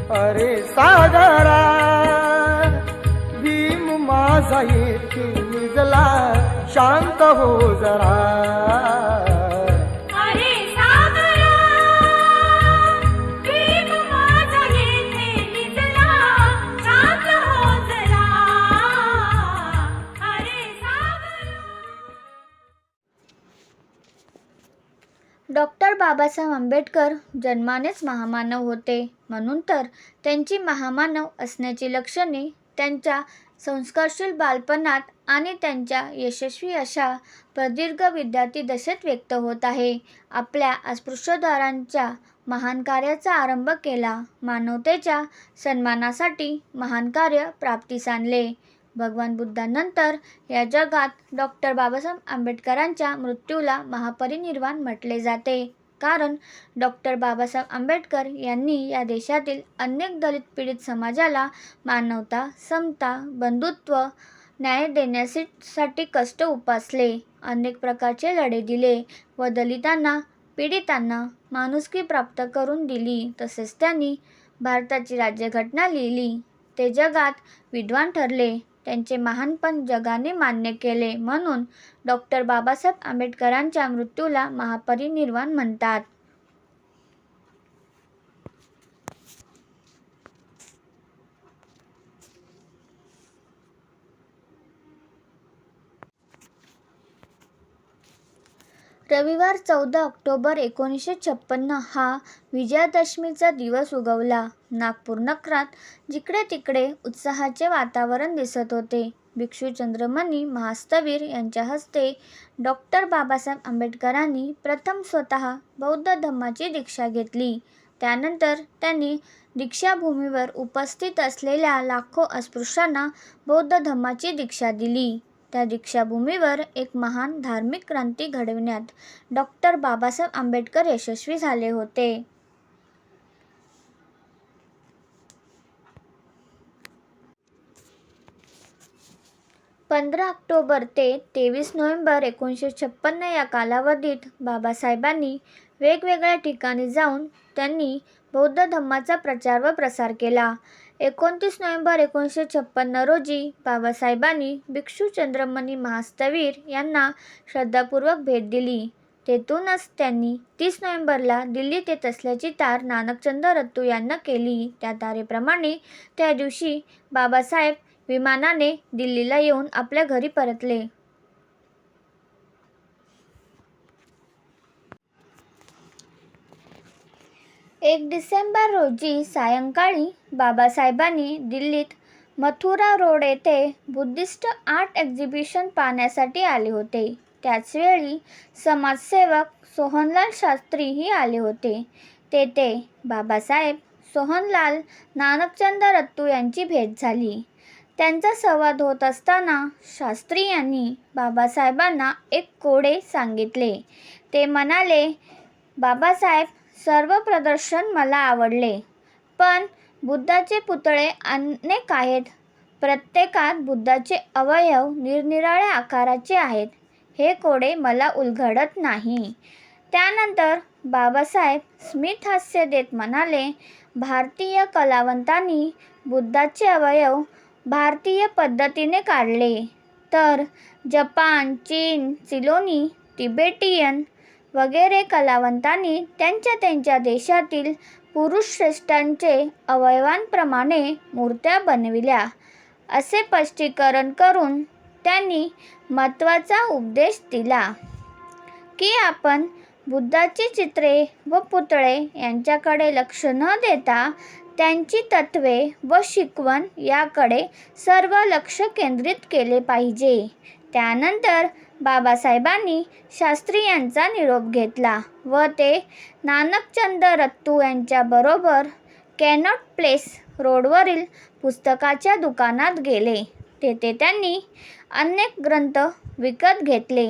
अरे सागरा भीम माझा येथे निजला, शांत हो जरा. अरे सागरा भीम माझा येथे निजला, शांत हो जरा. अरे सागरा. डॉक्टर बाबासाहेब आंबेडकर जन्मानेच महामानव होते, म्हणून तर त्यांची महामानव असण्याची लक्षणे त्यांच्या संस्कारशील बालपणात आणि त्यांच्या यशस्वी अशा प्रदीर्घ विद्यार्थी दशेत व्यक्त होत आहे. आपल्या अस्पृश्योद्धारांच्या महान कार्याचा आरंभ केला. मानवतेच्या सन्मानासाठी महान कार्य प्राप्तीस आणले. भगवान बुद्धांनंतर या जगात डॉक्टर बाबासाहेब आंबेडकरांच्या मृत्यूला महापरिनिर्वाण म्हटले जाते, कारण डॉक्टर बाबासाहेब आंबेडकर यांनी या देशातील अनेक दलित पीडित समाजाला मानवता, समता, बंधुत्व, न्याय देण्यासाठी कष्ट उपासले, अनेक प्रकारचे लढे दिले व दलितांना, पीडितांना माणुसकी प्राप्त करून दिली. तसेच त्यांनी भारताची राज्यघटना लिहिली. ते जगात विद्वान ठरले. त्यांचे महानपण जगाने मान्य केले, म्हणून डॉक्टर बाबासाहेब आंबेडकरांच्या मृत्यूला महापरिनिर्वाण म्हणतात. रविवार 14 ऑक्टोबर 1956 हा विजयादशमीचा दिवस उगवला. नागपूर नगरात जिकडे तिकडे उत्साहाचे वातावरण दिसत होते. भिक्षू चंद्रमणी महास्तवीर यांच्या हस्ते डॉक्टर बाबासाहेब आंबेडकरांनी प्रथम स्वतः बौद्ध धम्माची दीक्षा घेतली. त्यानंतर त्यांनी दीक्षाभूमीवर उपस्थित असलेल्या लाखो अस्पृश्यांना बौद्ध धम्माची दीक्षा दिली. त्या दीक्षाभूमीवर एक महान धार्मिक क्रांती घडविण्यात डॉक्टर बाबासाहेब आंबेडकर यशस्वी झाले होते. 15 ऑक्टोबर ते 23 नोव्हेंबर 1956 या कालावधीत बाबासाहेबांनी वेगवेगळ्या ठिकाणी जाऊन त्यांनी बौद्ध धम्माचा प्रचार व प्रसार केला. 29 नोव्हेंबर 1956 रोजी बाबासाहेबांनी भिक्षू चंद्रमणी महास्तवीर यांना श्रद्धापूर्वक भेट दिली. तेथूनच त्यांनी 30 नोव्हेंबरला दिल्लीत येत असल्याची तार नानकचंद रत्तू यांना केली. त्या तारेप्रमाणे त्या दिवशी बाबासाहेब विमानाने दिल्लीला येऊन आपल्या घरी परतले. 1 डिसेंबर रोजी सायंकाळी बाबासाहेबांनी दिल्लीत मथुरा रोड येथे बुद्धिस्ट आर्ट एक्झिबिशन पाहण्यासाठी आले होते. त्याचवेळी समाजसेवक सोहनलाल शास्त्रीही आले होते. तेथे बाबासाहेब, सोहनलाल, नानकचंद रत्तू यांची भेट झाली. त्यांचा संवाद होत असताना शास्त्री यांनी बाबासाहेबांना एक कोडे सांगितले. ते म्हणाले, बाबासाहेब, सर्व प्रदर्शन मला आवडले, पण बुद्धाचे पुतळे अनेक आहेत. प्रत्येकात बुद्धाचे अवयव निरनिराळ्या आकाराचे आहेत. हे कोडे मला उलगडत नाही. त्यानंतर बाबासाहेब स्मितहास्य देत म्हणाले, भारतीय कलावंतांनी बुद्धाचे अवयव भारतीय पद्धतीने काढले, तर जपान, चीन, सिलोनी, तिबेटियन वगैरे कलावंतांनी त्यांच्या देशातील पुरुषश्रेष्ठांचे अवयवांप्रमाणे मूर्त्या बनविल्या. असे स्पष्टीकरण करून त्यांनी महत्त्वाचा उपदेश दिला की आपण बुद्धाची चित्रे व पुतळे यांच्याकडे लक्ष न देता त्यांची तत्त्वे व शिकवण याकडे सर्व लक्ष केंद्रित केले पाहिजे. त्यानंतर बाबासाहेबांनी शास्त्री यांचा निरोप घेतला व ते नानकचंद रत्तू यांच्याबरोबर कॅनॉट प्लेस रोडवरील पुस्तकाच्या दुकानात गेले. तेथे त्यांनी अनेक ग्रंथ विकत घेतले.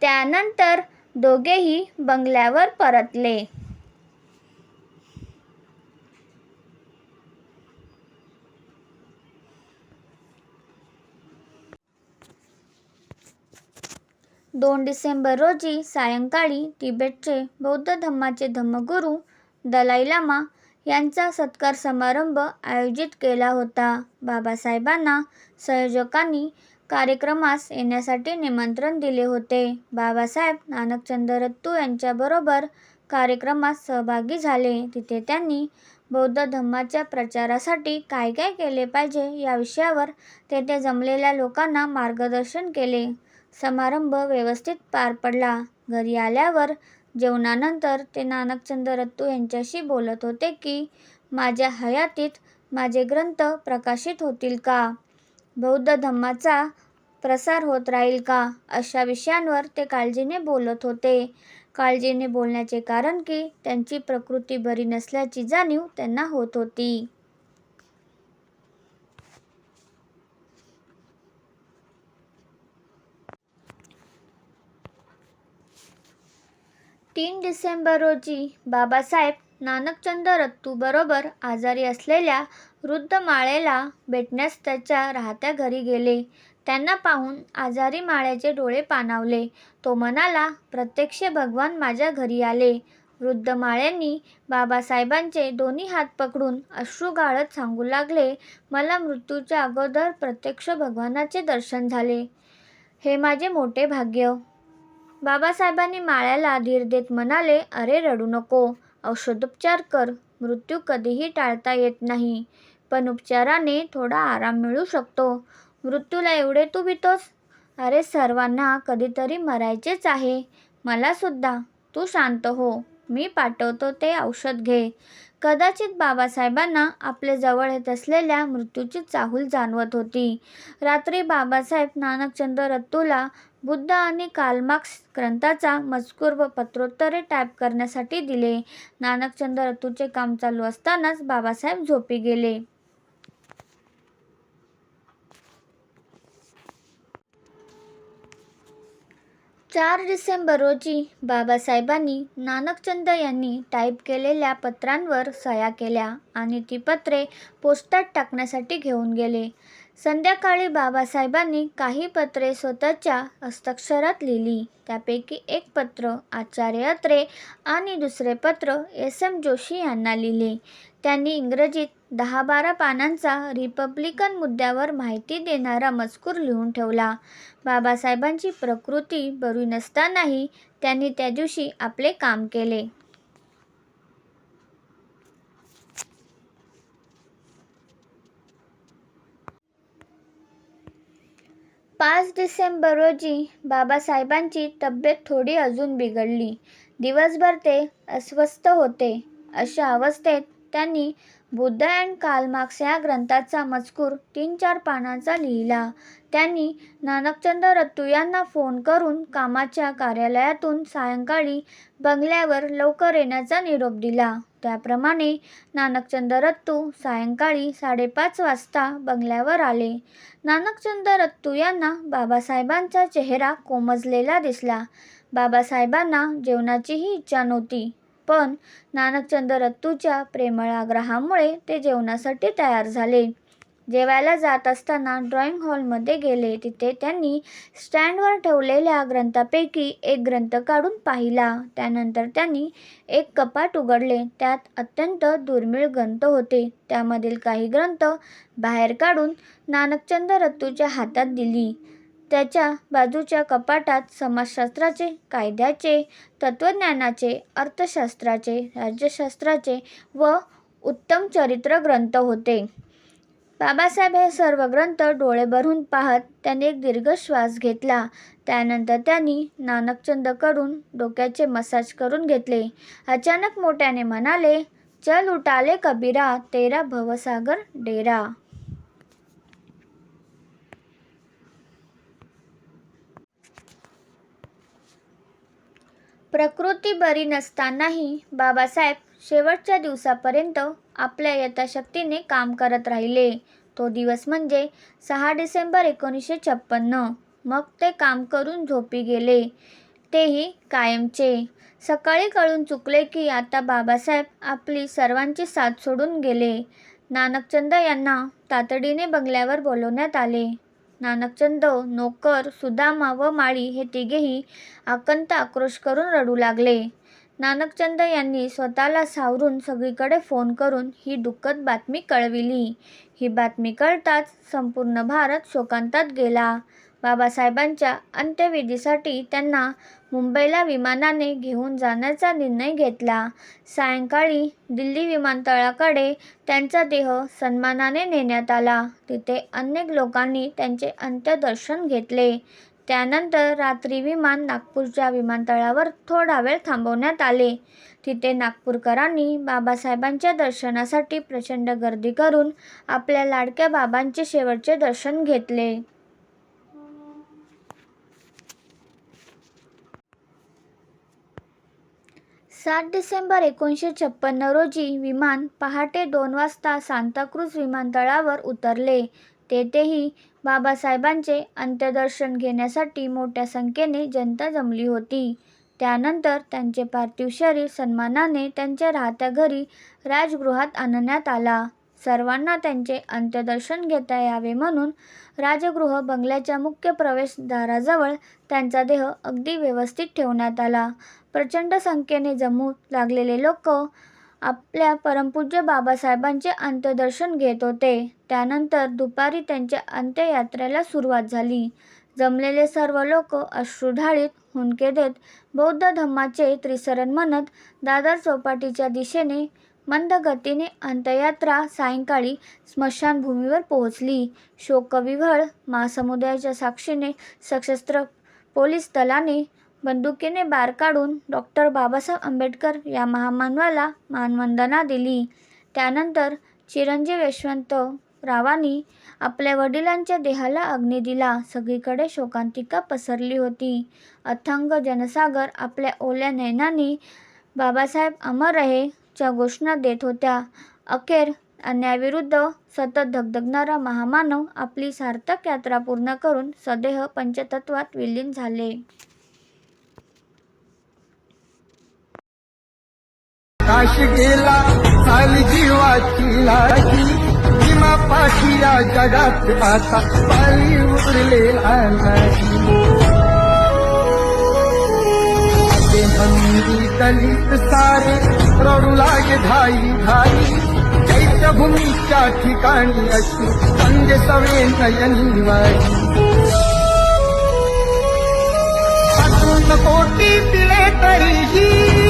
त्यानंतर दोघेही बंगल्यावर परतले. दोन डिसेंबर रोजी सायंकाळी तिबेटचे बौद्ध धम्माचे धम्मगुरू दलाई लामा यांचा सत्कार समारंभ आयोजित केला होता. बाबासाहेबांना संयोजकांनी कार्यक्रमास येण्यासाठी निमंत्रण दिले होते. बाबासाहेब नानकचंद रत्तू यांच्याबरोबर कार्यक्रमात सहभागी झाले. तिथे त्यांनी बौद्ध धम्माच्या प्रचारासाठी काय काय केले पाहिजे या विषयावर तेथे जमलेल्या लोकांना मार्गदर्शन केले. समारंभ व्यवस्थित पार पडला. घरी आल्यावर जेवणानंतर ते नानकचंद रत्तू यांच्याशी बोलत होते की माझ्या हयातीत माझे ग्रंथ प्रकाशित होतील का, बौद्ध धम्माचा प्रसार होत राहील का, अशा विषयांवर ते काळजीने बोलत होते. काळजीने बोलण्याचे कारण की त्यांची प्रकृती बरी नसल्याची जाणीव त्यांना होत होती. 3 डिसेंबर रोजी बाबासाहेब नानकचंद रत्तूबरोबर आजारी असलेल्या वृद्ध माळेला भेटण्यास त्याच्या राहत्या घरी गेले. त्यांना पाहून आजारी माळ्याचे डोळे पाणावले. तो म्हणाला, प्रत्यक्ष भगवान माझ्या घरी आले. वृद्ध माळ्यांनी बाबासाहेबांचे दोन्ही हात पकडून अश्रू गाळत सांगू लागले, मला मृत्यूच्या अगोदर प्रत्यक्ष भगवानाचे दर्शन झाले. हे माझे मोठे भाग्य. बाबासाहेबांनी माळ्याला धीर देत म्हणाले, अरे रडू नको, औषधोपचार कर. मृत्यू कधीही टाळता येत नाही, पण उपचाराने थोडा आराम मिळू शकतो. मृत्यूला एवढे तू भीतोस? अरे सर्वांना कधीतरी मरायचेच आहे, मला सुद्धा. तू शांत हो, मी पाठवतो ते औषध घे. कदाचित बाबासाहेबांना आपले जवळ येत असलेल्या मृत्यूची चाहूल जाणवत होती. रात्री बाबासाहेब नानकचंद रत्तूला बुद्ध आणि कार्ल मार्क्स ग्रंथाचा मजकूर व पत्रोत्तरे टाईप करण्यासाठी दिले. नानकचंद रत्तूचे काम चालू असतानाच बाबासाहेब झोपी गेले. 4 डिसेंबर रोजी बाबासाहेबांनी नानकचंद यांनी टाईप केलेल्या पत्रांवर सह्या केल्या आणि ती पत्रे पोस्टात टाकण्यासाठी घेऊन गेले. संध्याकाळी बाबासाहेबांनी काही पत्रे स्वतःच्या हस्ताक्षरात लिहिली. त्यापैकी एक पत्र आचार्य अत्रे आणि दुसरे पत्र एस.एम. जोशी यांना लिहिले. त्यांनी इंग्रजीत 10-12 पानांचा रिपब्लिकन मुद्द्यावर माहिती देणारा मजकूर लिहून ठेवला. बाबासाहेबांची प्रकृती बरी नसतानाही त्यांनी त्या दिवशी आपले काम केले. 5 डिसेंबर रोजी बाबासाहेबांची तब्येत थोडी अजून बिघडली. दिवसभर ते अस्वस्थ होते. अशा अवस्थेत त्यांनी बुद्ध अँड कार्ल मार्क्स या ग्रंथाचा मजकूर 3-4 पानांचा लिहिला. त्यांनी नानकचंद रत्तू यांना फोन करून कामाच्या कार्यालयातून सायंकाळी बंगल्यावर लवकर येण्याचा निरोप दिला. त्याप्रमाणे नानकचंद रत्तू सायंकाळी 5:30 वाजता बंगल्यावर आले. नानकचंद रत्तू यांना बाबासाहेबांचा चेहरा कोमजलेला दिसला. बाबासाहेबांना जेवणाचीही इच्छा नव्हती, पण नानकचंद रत्तूच्या प्रेमळ आग्रहामुळे ते जेवणासाठी तयार झाले. जेवायला जात असताना ड्रॉइंग हॉलमध्ये गेले. तिथे त्यांनी स्टँडवर ठेवलेल्या ग्रंथापैकी एक ग्रंथ काढून पाहिला. त्यानंतर त्यांनी एक कपाट उघडले. त्यात अत्यंत दुर्मिळ ग्रंथ होते. त्यामधील काही ग्रंथ बाहेर काढून नानकचंद रत्तूच्या हातात दिली. त्याच्या बाजूच्या कपाटात समाजशास्त्राचे, कायद्याचे, तत्त्वज्ञानाचे, अर्थशास्त्राचे, राज्यशास्त्राचे व उत्तम चरित्र ग्रंथ होते. बाबासाहेब हे सर्व ग्रंथ डोळे भरून पाहत त्यांनी एक दीर्घ श्वास घेतला. त्यानंतर त्यांनी नानकचंदकडून डोक्याचे मसाज करून घेतले. अचानक मोठ्याने म्हणाले, चल उठाले कबीरा, तेरा भवसागर डेरा. प्रकृती बरी नसतानाही बाबासाहेब शेवटच्या दिवसापर्यंत आपल्या यथाशक्तीने काम करत राहिले. तो दिवस म्हणजे 6 डिसेंबर 1956. मग ते काम करून झोपी गेले, तेही कायमचे. सकाळी कळून चुकले की आता बाबासाहेब आपली सर्वांची साथ सोडून गेले. नानकचंद यांना तातडीने बंगल्यावर बोलवण्यात आले. नानकचंद, नोकर, सुदामा व माळी हे तिघेही आकंत आक्रोश करून रडू लागले. नानकचंद यांनी स्वतःला सावरून सगळीकडे फोन करून ही दुःखद बातमी कळविली. ही बातमी कळताच संपूर्ण भारत शोकांतात गेला. बाबासाहेबांच्या अंत्यविधीसाठी त्यांना मुंबईला विमानाने घेऊन जाण्याचा निर्णय घेतला. सायंकाळी दिल्ली विमानतळाकडे त्यांचा देह सन्मानाने नेण्यात आला. तिथे अनेक लोकांनी त्यांचे अंत्यदर्शन घेतले. त्यानंतर रात्री विमान नागपूरच्या विमानतळावर थोडा वेळ थांबवण्यात आले. तिथे नागपूरकरांनी बाबासाहेबांच्या दर्शनासाठी प्रचंड गर्दी करून आपल्या लाडक्या बाबांचे शेवटचे दर्शन घेतले. 7 डिसेंबर 1956 रोजी विमान पहाटे 2 वाजता सांताक्रूझ विमानतळावर उतरले. तेथेही बाबासाहेबांचे अंत्यदर्शन घेण्यासाठी मोठ्या संख्येने जनता जमली होती. त्यानंतर त्यांचे पार्थिव शरीर सन्मानाने त्यांच्या राहत्या घरी राजगृहात आणण्यात आला. सर्वांना त्यांचे अंत्यदर्शन घेता यावे म्हणून राजगृह बंगल्याच्या मुख्य प्रवेशद्वाराजवळ त्यांचा देह अगदी व्यवस्थित ठेवण्यात आला. प्रचंड संख्येने जमू लागलेले लोक आपल्या परमपूज्य बाबासाहेबांचे अंत्यदर्शन घेत होते. त्यानंतर दुपारी त्यांच्या अंत्ययात्रेला सुरुवात झाली. जमलेले सर्व लोक अश्रुढाळीत हुंदके देत बौद्ध धम्माचे त्रिसरण म्हणत दादर चौपाटीच्या दिशेने मंद गतीने अंत्ययात्रा सायंकाळी स्मशानभूमीवर पोहोचली. शोकविव्हळ महासमुदायाच्या साक्षीने सशस्त्र पोलीस दलाने बंदुकीने बार काढून डॉ. बाबासाहेब आंबेडकर या महामानवाला मानवंदना दिली. त्यानंतर चिरंजीव यशवंतरावांनी आपल्या वडिलांच्या देहाला अग्नी दिला. सगळीकडे शोकांतिका पसरली होती. अथांग जनसागर आपल्या ओल्या नयनांनी बाबासाहेब अमर रहे च्या घोषणा देत होत्या. अखेर अन्यायाविरुद्ध सतत धगधगणारा महामानव आपली सार्थक यात्रा पूर्ण करून सदेह पंचतत्वात विलीन झाले. काशी गेला चाली जीवाची लागी, भीमा पाठी या जगात आता पायी उरलेला नाही. असे म्हणून दलित सारे रडू लागे धाई धाई, चैत्यभूमीच्या ठिकाणी अशी संगे सवे नयनी वाई. अजून कोटी दिले तरीही